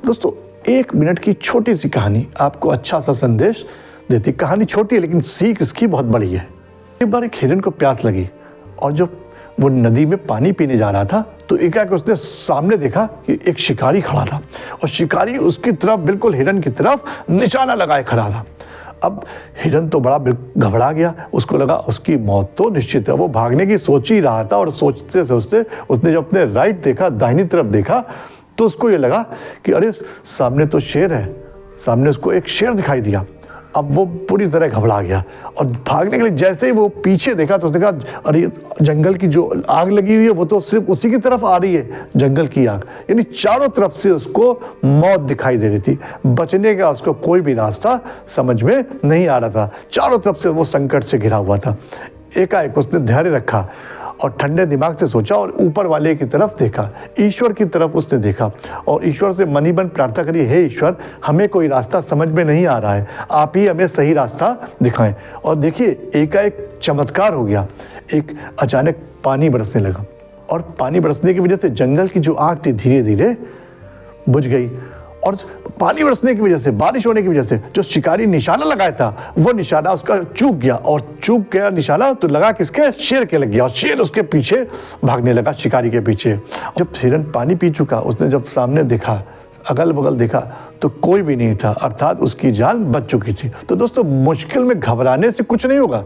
दोस्तों 1 मिनट की छोटी सी कहानी आपको अच्छा सा संदेश देती। कहानी छोटी है लेकिन सीख इसकी बहुत बड़ी है। एक बार एक हिरन को प्यास लगी और जब वो नदी में पानी पीने जा रहा था तो एकाएक उसने सामने देखा कि एक शिकारी खड़ा था और शिकारी उसकी तरफ बिल्कुल हिरन की तरफ निशाना लगाए खड़ा था। अब हिरन तो बड़ा घबरा गया, उसको लगा उसकी मौत तो निश्चित है। वो भागने की सोच ही रहा था और सोचते सोचते उसने जब अपने राइट देखा, दाहिनी तरफ देखा, तो उसको ये लगा कि अरे सामने तो शेर है। सामने उसको एक शेर दिखाई दिया। अब वो पूरी तरह घबरा गया और भागने के लिए जैसे ही वो पीछे देखा तो उसने कहा अरे जंगल की जो आग लगी हुई है वो तो सिर्फ उसी की तरफ आ रही है, जंगल की आग। यानी चारों तरफ से उसको मौत दिखाई दे रही थी। बचने का उसको कोई भी रास्ता समझ में नहीं आ रहा था। चारों तरफ से वो संकट से घिरा हुआ था। एकाएक उसने धैर्य रखा और ठंडे दिमाग से सोचा और ऊपर वाले की तरफ देखा, ईश्वर की तरफ उसने देखा और ईश्वर से मन ही मन प्रार्थना करी, हे ईश्वर, हमें कोई रास्ता समझ में नहीं आ रहा है, आप ही हमें सही रास्ता दिखाएं। और देखिए एकाएक चमत्कार हो गया। एक अचानक पानी बरसने लगा और पानी बरसने की वजह से जंगल की जो आग थी धीरे धीरे बुझ गई और पानी बरसने की वजह से, बारिश होने की वजह से जो शिकारी निशाना लगाया था वो निशाना उसका चूक गया और चूक गया निशाना तो लगा किसके, शेर के लग गया और शेर उसके पीछे भागने लगा, शिकारी के पीछे। जब हिरन पानी पी चुका, उसने जब सामने देखा, अगल बगल देखा तो कोई भी नहीं था, अर्थात उसकी जान बच चुकी थी। तो दोस्तों मुश्किल में घबराने से कुछ नहीं होगा,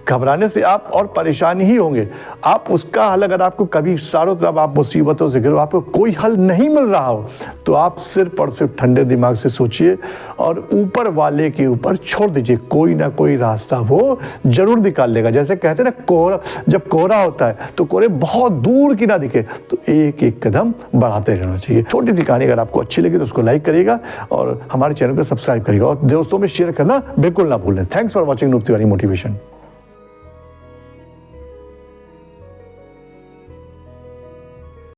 घबराने से आप और परेशानी ही होंगे। आप उसका हल, अगर आपको कभी चारों तरफ आप मुसीबतों से घिरो, आपको कोई हल नहीं मिल रहा हो तो आप सिर्फ और सिर्फ ठंडे दिमाग से सोचिए और ऊपर वाले के ऊपर छोड़ दीजिए। कोई ना कोई रास्ता वो जरूर निकाल लेगा। जैसे कहते हैं ना, कोहरा, जब कोहरा होता है तो कोहरे बहुत दूर की ना दिखे तो एक एक कदम बढ़ाते रहना चाहिए। छोटी सी कहानी अगर आपको अच्छी लगी तो उसको लाइक करिएगा और हमारे चैनल को सब्सक्राइब करिएगा और दोस्तों में शेयर करना बिल्कुल ना भूलें। Thanks for watching नूप Tiwari motivation.